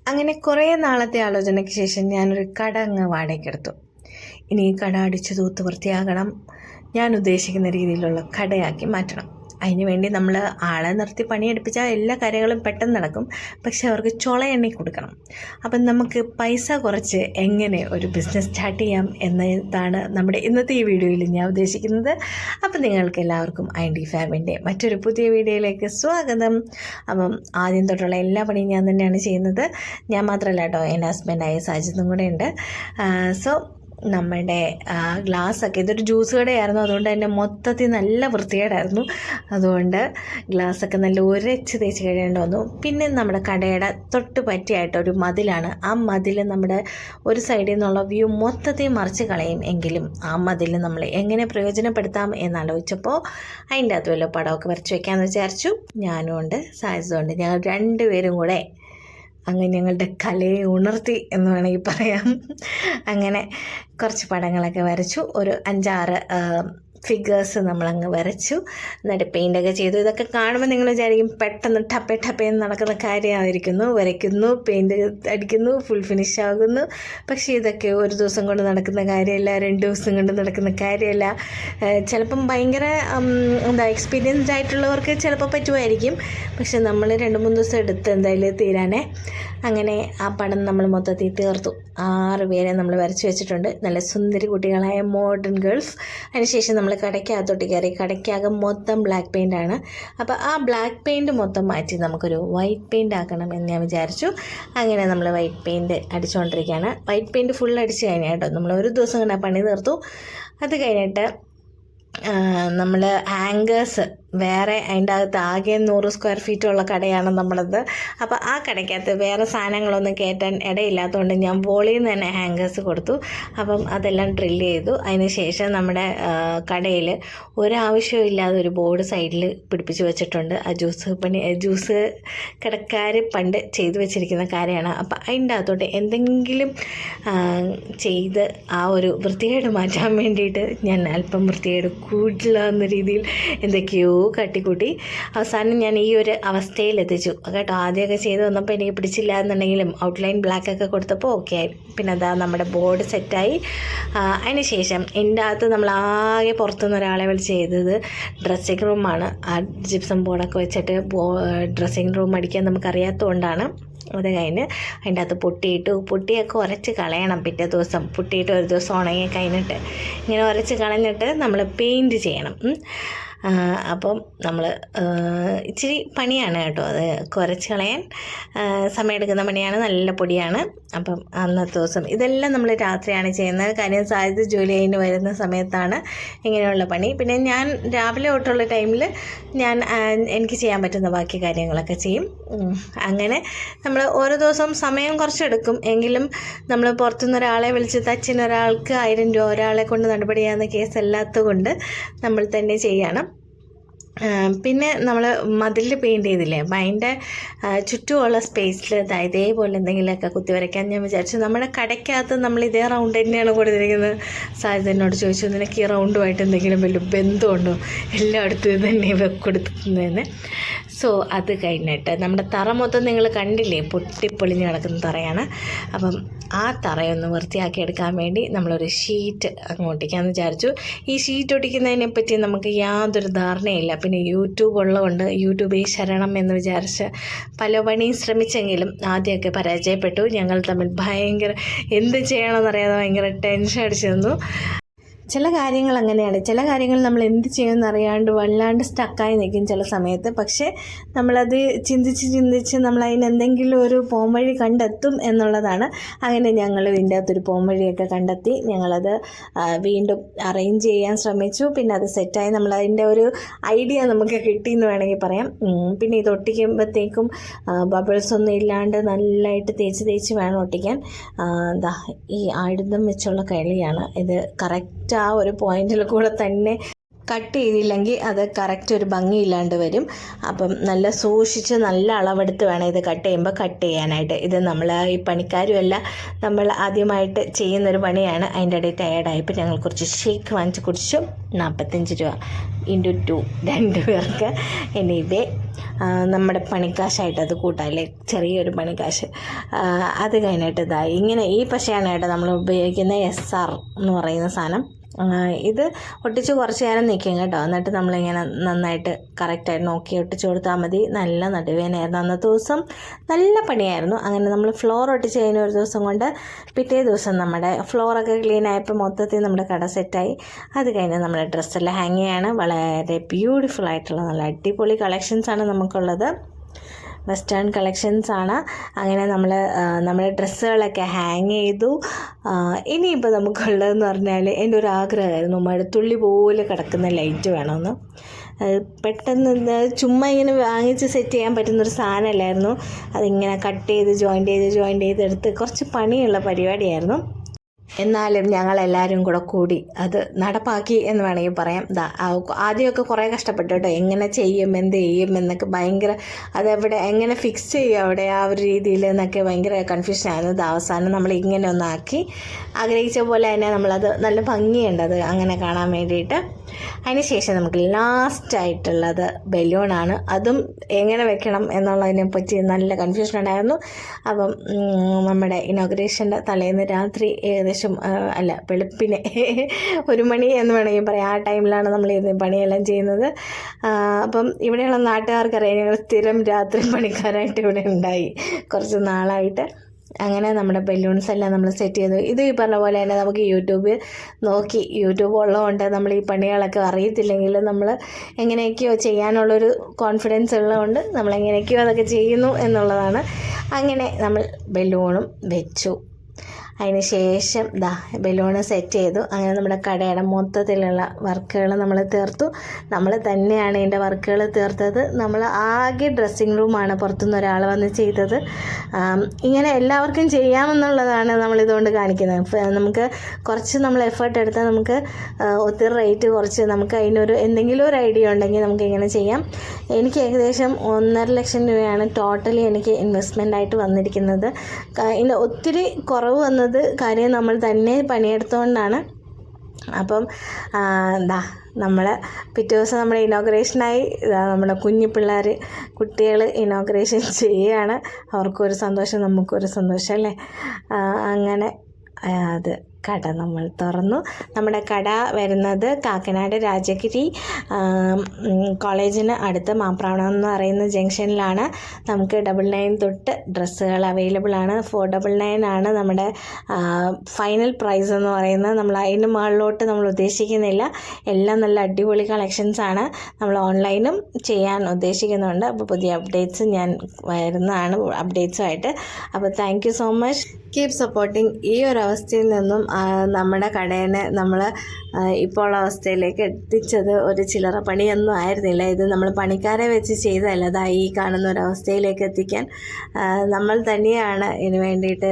അങ്ങനെ കുറേ നാളത്തെ ആലോചനയ്ക്ക് ശേഷം ഞാനൊരു കട അങ്ങ് വാടകയ്ക്കെടുത്തു. ഇനി ഈ കട അടിച്ചു തൂത്ത് വൃത്തിയാകണം. ഞാൻ ഉദ്ദേശിക്കുന്ന രീതിയിലുള്ള കടയാക്കി മാറ്റണം. അതിന് വേണ്ടി നമ്മൾ ആളെ നിർത്തി പണിയെടുപ്പിച്ചാൽ എല്ലാ കാര്യങ്ങളും പെട്ടെന്ന് നടക്കും. പക്ഷെ അവർക്ക് ചുള എണ്ണി കൊടുക്കണം. അപ്പം നമുക്ക് പൈസ കുറച്ച് എങ്ങനെ ഒരു ബിസിനസ് സ്റ്റാർട്ട് ചെയ്യാം എന്നതാണ് നമ്മുടെ ഇന്നത്തെ ഈ വീഡിയോയിൽ ഞാൻ ഉദ്ദേശിക്കുന്നത്. അപ്പം നിങ്ങൾക്ക് എല്ലാവർക്കും ഐ.ഡി ഫാമിൻ്റെ മറ്റൊരു പുതിയ വീഡിയോയിലേക്ക് സ്വാഗതം. അപ്പം ആദ്യം തൊട്ടുള്ള എല്ലാ പണിയും ഞാൻ തന്നെയാണ് ചെയ്യുന്നത്. ഞാൻ മാത്രമല്ല കേട്ടോ, എൻ്റെ ഹസ്ബൻഡായ സാജിദും കൂടെ ഉണ്ട്. സോ നമ്മുടെ ഗ്ലാസ്സൊക്കെ, ഇതൊരു ജ്യൂസ് കടയായിരുന്നു, അതുകൊണ്ട് തന്നെ മൊത്തത്തിൽ നല്ല വൃത്തികേടായിരുന്നു. അതുകൊണ്ട് ഗ്ലാസ്സൊക്കെ നല്ല ഉരച്ച് തേച്ച് കഴിയേണ്ടി വന്നു. പിന്നെ നമ്മുടെ കടയുടെ തൊട്ട് പറ്റിയായിട്ടൊരു മതിലാണ്. ആ മതിൽ നമ്മുടെ ഒരു സൈഡിൽ നിന്നുള്ള വ്യൂ മൊത്തത്തിൽ മറിച്ച് കളയും. എങ്കിലും ആ മതിൽ നമ്മൾ എങ്ങനെ പ്രയോജനപ്പെടുത്താം എന്നാലോചിച്ചപ്പോൾ അതിൻ്റെ അകത്ത് വല്ല പടമൊക്കെ വരച്ച് വയ്ക്കാമെന്ന് വിചാരിച്ചു. ഞാനും ഉണ്ട്, സായസും ഉണ്ട്. ഞങ്ങൾ രണ്ടുപേരും കൂടെ അങ്ങനെ ഞങ്ങളുടെ കലയെ ഉണർത്തി എന്ന് വേണമെങ്കിൽ പറയാം. അങ്ങനെ കുറച്ച് പടങ്ങളൊക്കെ വരച്ചു. ഒരു 5-6 ഫിഗേഴ്സ് നമ്മളങ്ങ് വരച്ചു. എന്നിട്ട് പെയിൻ്റൊക്കെ ചെയ്തു. ഇതൊക്കെ കാണുമ്പോൾ നിങ്ങൾ വിചാരിക്കും പെട്ടെന്ന് ടപ്പേന്ന് നടക്കുന്ന കാര്യമായിരിക്കുന്നു. വരയ്ക്കുന്നു, പെയിൻറ്റ് അടിക്കുന്നു, ഫുൾ ഫിനിഷ് ആകുന്നു. പക്ഷേ ഇതൊക്കെ ഒരു ദിവസം കൊണ്ട് നടക്കുന്ന കാര്യമല്ല, 2 ദിവസം കൊണ്ട് നടക്കുന്ന കാര്യമല്ല. ചിലപ്പം ഭയങ്കര എക്സ്പീരിയൻസ്ഡ് ആയിട്ടുള്ളവർക്ക് ചിലപ്പോൾ പറ്റുമായിരിക്കും. പക്ഷെ നമ്മൾ 2-3 ദിവസം എടുത്ത് എന്തായാലും തീരാനേ. അങ്ങനെ ആ പടം നമ്മൾ മൊത്തത്തിൽ തീർത്തു. 6 പേരെ നമ്മൾ വരച്ച് വെച്ചിട്ടുണ്ട്, നല്ല സുന്ദരി കുട്ടികളായ മോഡേൺ ഗേൾസ്. അതിനുശേഷം നമ്മൾ കടയ്ക്കകത്തോട്ട് കയറി. കടയ്ക്കകം മൊത്തം ബ്ലാക്ക് പെയിൻ്റാണ്. അപ്പോൾ ആ ബ്ലാക്ക് പെയിൻറ്റ് മൊത്തം മാറ്റി നമുക്കൊരു വൈറ്റ് പെയിൻ്റ് ആക്കണം എന്ന് ഞാൻ വിചാരിച്ചു. അങ്ങനെ നമ്മൾ വൈറ്റ് പെയിൻറ്റ് അടിച്ചുകൊണ്ടിരിക്കുകയാണ്. വൈറ്റ് പെയിൻറ്റ് ഫുൾ അടിച്ച് കഴിഞ്ഞാൽ നമ്മൾ ഒരു ദിവസം കൊണ്ട് ആ പണി തീർത്തു. അത് കഴിഞ്ഞിട്ട് നമ്മൾ ഹാങ്കേഴ്സ് വേറെ, അതിൻ്റെ അകത്ത് ആകെ 100 സ്ക്വയർ ഫീറ്റുള്ള കടയാണ് നമ്മളത്. അപ്പോൾ ആ കടയ്ക്കകത്ത് വേറെ സാധനങ്ങളൊന്നും കയറ്റാൻ ഇടയില്ലാത്തതുകൊണ്ട് ഞാൻ വോളിയിൽ നിന്ന് തന്നെ ഹാങ്കേഴ്സ് കൊടുത്തു. അപ്പം അതെല്ലാം ഡ്രില്ല് ചെയ്തു. അതിന് ശേഷം നമ്മുടെ കടയിൽ ഒരാവശ്യവും ഇല്ലാതെ ഒരു ബോർഡ് സൈഡിൽ പിടിപ്പിച്ച് വെച്ചിട്ടുണ്ട്. ആ ജ്യൂസ് കടക്കാർ പണ്ട് ചെയ്തു വെച്ചിരിക്കുന്ന കാര്യമാണ്. അപ്പോൾ അതിൻ്റെ അകത്തോട്ട് എന്തെങ്കിലും ചെയ്ത് ആ ഒരു വൃത്തികേട് മാറ്റാൻ വേണ്ടിയിട്ട് ഞാൻ അല്പം വൃത്തികേട് കൂടില്ല എന്ന രീതിയിൽ എന്തൊക്കെയോ കട്ടിക്കൂട്ടി അവസാനം ഞാൻ ഈ ഒരു അവസ്ഥയിലെത്തിച്ചു കേട്ടോ. ആദ്യമൊക്കെ ചെയ്ത് വന്നപ്പോൾ എനിക്ക് പിടിച്ചില്ല എന്നുണ്ടെങ്കിലും ഔട്ട്ലൈൻ ബ്ലാക്കൊക്കെ കൊടുത്തപ്പോൾ ഓക്കെ ആയി. പിന്നെ അതാ നമ്മുടെ ബോർഡ് സെറ്റായി. അതിന് ശേഷം എൻ്റെ അകത്ത് നമ്മൾ ആകെ പുറത്തുനിന്ന് ഒരാളെ വിളിച്ച് ചെയ്തത് ഡ്രസ്സിങ് റൂമാണ്. ആ ജിപ്സം ബോർഡൊക്കെ വെച്ചിട്ട് ഡ്രസ്സിങ് റൂം അടിക്കാൻ നമുക്കറിയാത്തതുകൊണ്ടാണ്. അത് കഴിഞ്ഞ് അതിൻ്റെ അകത്ത് പൊട്ടിയൊക്കെ ഉരച്ച് കളയണം. പിറ്റേ ദിവസം പൊട്ടിയിട്ട് ഒരു ദിവസം ഉണങ്ങി കഴിഞ്ഞിട്ട് ഇങ്ങനെ ഉരച്ച് കളഞ്ഞിട്ട് നമ്മൾ പെയിൻറ്റ് ചെയ്യണം. അപ്പം നമ്മൾ ഇച്ചിരി പണിയാണ് കേട്ടോ, അത് കുരച്ച് കളയാൻ സമയമെടുക്കുന്ന പണിയാണ്, നല്ല പൊടിയാണ്. അപ്പം അന്നത്തെ ദിവസം ഇതെല്ലാം നമ്മൾ രാത്രിയാണ് ചെയ്യുന്നത്. കാര്യം സാധ്യത ജോലി കഴിഞ്ഞ് വരുന്ന സമയത്താണ് ഇങ്ങനെയുള്ള പണി. പിന്നെ ഞാൻ രാവിലെ തൊട്ടുള്ള ടൈമിൽ എനിക്ക് ചെയ്യാൻ പറ്റുന്ന ബാക്കി കാര്യങ്ങളൊക്കെ ചെയ്യും. അങ്ങനെ നമ്മൾ ഓരോ ദിവസവും സമയം കുറച്ചെടുക്കും. എങ്കിലും നമ്മൾ പുറത്തുനിന്ന് ഒരാളെ വിളിച്ച് തച്ചിനൊരാൾക്ക് 1000 രൂപ ഒരാളെ കൊണ്ട് നടപടി ചെയ്യാവുന്ന കേസ് അല്ലാത്തത് കൊണ്ട് നമ്മൾ തന്നെ ചെയ്യണം. പിന്നെ നമ്മൾ മതിൽ പെയിൻറ്റ് ചെയ്തില്ലേ, അപ്പം അതിൻ്റെ ചുറ്റുമുള്ള സ്പേസിൽ ഇതേപോലെ എന്തെങ്കിലുമൊക്കെ കുത്തി വരയ്ക്കാൻ ഞാൻ വിചാരിച്ചു. നമ്മുടെ കടയ്ക്കകത്ത് നമ്മൾ ഇതേ റൗണ്ട് തന്നെയാണ് കൊടുത്തിരിക്കുന്നത്. സാധ്യതയോട് ചോദിച്ചു, നിനക്ക് ഈ റൗണ്ടുമായിട്ട് എന്തെങ്കിലും വലിയ ബന്ധമുണ്ടോ? എല്ലായിടത്തും ഇത് തന്നെ കൊടുക്കുന്നതെന്ന്. സോ അത് കഴിഞ്ഞിട്ട് നമ്മുടെ തറ മൊത്തം നിങ്ങൾ കണ്ടില്ലേ, പൊട്ടിപ്പൊളിഞ്ഞ് കിടക്കുന്ന തറയാണ്. അപ്പം ആ തറയൊന്ന് വൃത്തിയാക്കി എടുക്കാൻ വേണ്ടി നമ്മളൊരു ഷീറ്റ് അങ്ങോട്ടേക്കാന്ന് വിചാരിച്ചു. ഈ ഷീറ്റ് ഒട്ടിക്കുന്നതിനെ പറ്റി നമുക്ക് യാതൊരു ധാരണയില്ല. പിന്നെ യൂട്യൂബ് ഉള്ളതുകൊണ്ട് യൂട്യൂബിൽ ശരണം എന്ന് വിചാരിച്ച് പല പണിയും ശ്രമിച്ചെങ്കിലും ആദ്യമൊക്കെ പരാജയപ്പെട്ടു. ഞങ്ങൾ തമ്മിൽ ഭയങ്കര എന്ത് ചെയ്യണമെന്നറിയാതെ ഭയങ്കര ടെൻഷൻ അടിച്ചു തന്നു. ചില കാര്യങ്ങൾ അങ്ങനെയാണ്. ചില കാര്യങ്ങൾ നമ്മൾ എന്ത് ചെയ്യുമെന്ന് അറിയാണ്ട് വല്ലാണ്ട് സ്റ്റക്കായി നിൽക്കും ചില സമയത്ത്. പക്ഷേ നമ്മളത് ചിന്തിച്ച് നമ്മൾ അതിന് എന്തെങ്കിലും ഒരു പോംവഴി കണ്ടെത്തും എന്നുള്ളതാണ്. അങ്ങനെ ഞങ്ങൾ ഇതിൻ്റെ അകത്തൊരു പോംവഴിയൊക്കെ കണ്ടെത്തി. ഞങ്ങളത് വീണ്ടും അറേഞ്ച് ചെയ്യാൻ ശ്രമിച്ചു. പിന്നെ അത് സെറ്റായി. നമ്മളതിൻ്റെ ഒരു ഐഡിയ നമുക്ക് കിട്ടിയെന്ന് വേണമെങ്കിൽ പറയാം. പിന്നെ ഇത് ഒട്ടിക്കുമ്പോഴത്തേക്കും ബബിൾസ് ഒന്നും ഇല്ലാണ്ട് നല്ലതായിട്ട് തേച്ച് വേണം ഒട്ടിക്കാൻ. ഈ ആയുധം വെച്ചുള്ള കളിയാണ് ഇത്. കറക്റ്റ് ആ ഒരു പോയിന്റിൽ കൂടെ തന്നെ കട്ട് ചെയ്തില്ലെങ്കിൽ അത് കറക്റ്റ് ഒരു ഭംഗിയില്ലാണ്ട് വരും. അപ്പം നല്ല സൂക്ഷിച്ച് നല്ല അളവെടുത്ത് വേണം ഇത് കട്ട് ചെയ്യുമ്പോൾ കട്ട് ചെയ്യാനായിട്ട്. ഇത് നമ്മൾ ഈ പണിക്കാരുമല്ല, നമ്മൾ ആദ്യമായിട്ട് ചെയ്യുന്നൊരു പണിയാണ്. അതിൻ്റെ ഇടയിൽ ടയേർഡായപ്പോൾ ഞങ്ങൾ കുറച്ച് ഷേക്ക് വാങ്ങിച്ച് കുടിച്ചു. 45 രൂപ × 2 2 പേർക്ക്. എനിവേ നമ്മുടെ പണിക്കാശായിട്ട് അത് കൂട്ടാമല്ലേ, ചെറിയൊരു പണിക്കാശ്. അത് കഴിഞ്ഞിട്ട് ഇങ്ങനെ ഈ പശയാണ് കേട്ടോ നമ്മൾ ഉപയോഗിക്കുന്ന SR എന്ന് പറയുന്ന സാധനം. ഇത് ഒട്ടിച്ച് കുറച്ച് നേരം നിൽക്കും കേട്ടോ. എന്നിട്ട് നമ്മളിങ്ങനെ നന്നായിട്ട് കറക്റ്റായിട്ട് നോക്കി ഒട്ടിച്ച് കൊടുത്താൽ മതി. നല്ല നടുവേനായിരുന്നു അന്നത്തെ ദിവസം, നല്ല പണിയായിരുന്നു. അങ്ങനെ നമ്മൾ ഫ്ലോർ ഒട്ടിച്ച് കഴിഞ്ഞ ഒരു ദിവസം കൊണ്ട് പിറ്റേ ദിവസം നമ്മുടെ ഫ്ലോറൊക്കെ ക്ലീൻ ആയപ്പോൾ മൊത്തത്തിൽ നമ്മുടെ കട സെറ്റായി. അത് കഴിഞ്ഞ് നമ്മുടെ ഡ്രസ്സെല്ലാം ഹാങ് ചെയ്യാണ്. വളരെ ബ്യൂട്ടിഫുൾ ആയിട്ടുള്ള നല്ല അടിപൊളി കളക്ഷൻസാണ് നമുക്കുള്ളത്. വെസ്റ്റേൺ കളക്ഷൻസാണ്. അങ്ങനെ നമ്മൾ നമ്മുടെ ഡ്രസ്സുകളൊക്കെ ഹാങ് ചെയ്തു. ഇനിയിപ്പോൾ നമുക്കുള്ളതെന്ന് പറഞ്ഞാൽ എൻ്റെ ഒരു ആഗ്രഹമായിരുന്നു മഴത്തുള്ളി പോലെ കിടക്കുന്ന ലൈറ്റ് വേണമെന്ന്. പെട്ടെന്ന് ചുമ്മാ ഇങ്ങനെ വാങ്ങിച്ച് സെറ്റ് ചെയ്യാൻ പറ്റുന്നൊരു സാധനമല്ലായിരുന്നു. അതിങ്ങനെ കട്ട് ചെയ്ത് ജോയിൻ്റ് ചെയ്തെടുത്ത് കുറച്ച് പണിയുള്ള പരിപാടിയായിരുന്നു. എന്നാലും ഞങ്ങളെല്ലാവരും കൂടി അത് നടപ്പാക്കി എന്ന് വേണമെങ്കിൽ പറയാം. ആദ്യമൊക്കെ കുറേ കഷ്ടപ്പെട്ടു കേട്ടോ. എങ്ങനെ ചെയ്യും, എന്ത് ചെയ്യും എന്നൊക്കെ ഭയങ്കര, അതെവിടെ എങ്ങനെ ഫിക്സ് ചെയ്യും അവിടെ ആ ഒരു രീതിയിൽ എന്നൊക്കെ ഭയങ്കര കൺഫ്യൂഷനായിരുന്നു. അവസാനം നമ്മൾ ഇങ്ങനെ ഒന്നാക്കി ആഗ്രഹിച്ച പോലെ തന്നെ നമ്മളത് നല്ല ഭംഗിയുണ്ട് അത് അങ്ങനെ കാണാൻ വേണ്ടിയിട്ട്. അതിന് ശേഷം നമുക്ക് ലാസ്റ്റായിട്ടുള്ളത് ബലൂണാണ്. അതും എങ്ങനെ വെക്കണം എന്നുള്ളതിനെ പറ്റി നല്ല കൺഫ്യൂഷൻ ഉണ്ടായിരുന്നു. അപ്പം നമ്മുടെ ഇനോഗ്രേഷൻ്റെ തലേന്ന് രാത്രി ഏകദേശം വെളുപ്പിനെ 1 മണി എന്ന് വേണമെങ്കിൽ പറയാം. ആ ടൈമിലാണ് നമ്മൾ ഇത് പണിയെല്ലാം ചെയ്യുന്നത്. അപ്പം ഇവിടെയുള്ള നാട്ടുകാർക്കറിയാം ഞങ്ങൾ സ്ഥിരം രാത്രി പണിക്കാരായിട്ട് ഇവിടെ ഉണ്ടായി കുറച്ച് നാളായിട്ട്. അങ്ങനെ നമ്മുടെ ബലൂൺസ് എല്ലാം നമ്മൾ സെറ്റ് ചെയ്തു. ഇത് ഈ പറഞ്ഞ പോലെ തന്നെ നമുക്ക് യൂട്യൂബ് ഉള്ളതുകൊണ്ട് നമ്മൾ ഈ പണികളൊക്കെ അറിയത്തില്ലെങ്കിൽ നമ്മൾ എങ്ങനെയൊക്കെയോ ചെയ്യാനുള്ളൊരു കോൺഫിഡൻസ് ഉള്ളതുകൊണ്ട് നമ്മൾ എങ്ങനെയൊക്കെയോ അതൊക്കെ ചെയ്യുന്നു എന്നുള്ളതാണ്. അങ്ങനെ നമ്മൾ ബലൂണും വെച്ചു. അതിന് ശേഷം ബലൂണ് സെറ്റ് ചെയ്തു. അങ്ങനെ നമ്മുടെ കടയുടെ മൊത്തത്തിലുള്ള വർക്കുകൾ നമ്മൾ തീർത്തു. നമ്മൾ തന്നെയാണ് ഇതിൻ്റെ വർക്കുകൾ തീർത്തത്. നമ്മൾ ആകെ ഡ്രസ്സിങ് റൂമാണ് പുറത്തുനിന്ന് ഒരാൾ വന്ന് ചെയ്തത്. ഇങ്ങനെ എല്ലാവർക്കും ചെയ്യാമെന്നുള്ളതാണ് നമ്മളിതുകൊണ്ട് കാണിക്കുന്നത്. നമുക്ക് കുറച്ച് നമ്മൾ എഫേർട്ട് എടുത്താൽ നമുക്ക് ഒത്തിരി റേറ്റ് കുറച്ച് നമുക്ക് അതിനൊരു എന്തെങ്കിലും ഒരു ഐഡിയ ഉണ്ടെങ്കിൽ നമുക്ക് ഇങ്ങനെ ചെയ്യാം. എനിക്ക് ഏകദേശം 1.5 ലക്ഷം രൂപയാണ് ടോട്ടലി എനിക്ക് ഇൻവെസ്റ്റ്മെൻ്റ് ആയിട്ട് വന്നിരിക്കുന്നത്. ഇതിന് ഒത്തിരി കുറവ് വന്നത് കാര്യം നമ്മൾ തന്നെ പണിയെടുത്തുകൊണ്ടാണ്. അപ്പം നമ്മൾ പിറ്റേ ദിവസം നമ്മുടെ ഇനോഗ്രേഷനായി നമ്മുടെ കുട്ടികൾ ഇനോഗ്രേഷൻ ചെയ്യുകയാണ്. അവർക്കൊരു സന്തോഷം, നമുക്കൊരു സന്തോഷം അല്ലേ. അങ്ങനെ അത് കട നമ്മൾ തുറന്നു. നമ്മുടെ കട വരുന്നത് കാക്കനാട് രാജഗിരി കോളേജിന് അടുത്ത് മാപ്രാവണം എന്ന് പറയുന്ന ജംഗ്ഷനിലാണ്. നമുക്ക് 99 തൊട്ട് ഡ്രസ്സുകൾ അവൈലബിൾ ആണ്. 499 ആണ് നമ്മുടെ ഫൈനൽ പ്രൈസ് എന്ന് പറയുന്നത്. നമ്മൾ അതിന് മുകളിലോട്ട് നമ്മൾ ഉദ്ദേശിക്കുന്നില്ല. എല്ലാം നല്ല അടിപൊളി കളക്ഷൻസാണ്. നമ്മൾ ഓൺലൈനും ചെയ്യാൻ ഉദ്ദേശിക്കുന്നുണ്ട്. അപ്പോൾ പുതിയ അപ്ഡേറ്റ്സ് ഞാൻ വരുന്നതാണ് അപ്ഡേറ്റ്സുമായിട്ട്. അപ്പോൾ thank you so much, keep supporting. ഈ ഒരു അവസ്ഥയിൽ നിന്നും നമ്മുടെ കടേനെ നമ്മൾ ഇപ്പോൾ ഉള്ള അവസ്ഥയിലേക്ക് എത്തിച്ചത് ഒരു ചില്ലറ പണിയൊന്നും ആയിരുന്നില്ല. ഇത് നമ്മൾ പണിക്കാരെ വെച്ച് ചെയ്തതല്ല. ഈ കാണുന്ന ഒരവസ്ഥയിലേക്ക് എത്തിക്കാൻ നമ്മൾ തന്നെയാണ് ഇതിന് വേണ്ടിയിട്ട്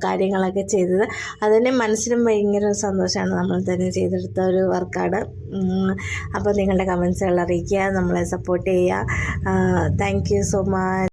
കാര്യങ്ങളൊക്കെ ചെയ്തത്. അതിന് മനസ്സിനും ഭയങ്കര സന്തോഷമാണ്. നമ്മൾ തന്നെ ചെയ്തെടുത്ത ഒരു വർക്കാണ്. അപ്പോൾ നിങ്ങളുടെ കമൻസുകൾ അറിയിക്കുക, നമ്മളെ സപ്പോർട്ട് ചെയ്യുക. Thank you so much.